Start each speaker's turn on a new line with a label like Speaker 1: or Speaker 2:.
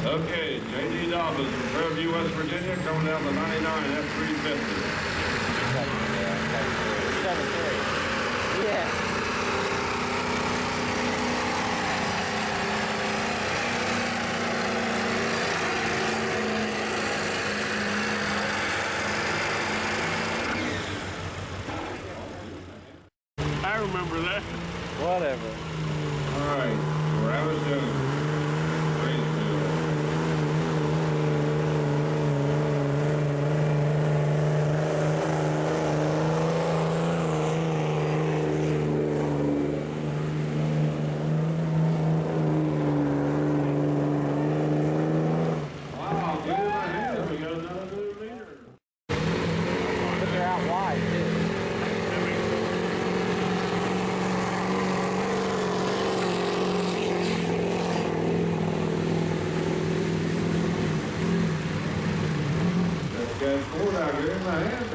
Speaker 1: Okay, J.D. Dobbins from Fairview, West Virginia, coming down the 99 F-350.
Speaker 2: 7-3. Yeah.
Speaker 3: I remember that.
Speaker 2: Whatever.
Speaker 1: All right, Travis Jones, Graysville. Wow, get in my hand. We got another new leader.
Speaker 2: But they're out wide, too.
Speaker 1: Got Ford out here in my hand.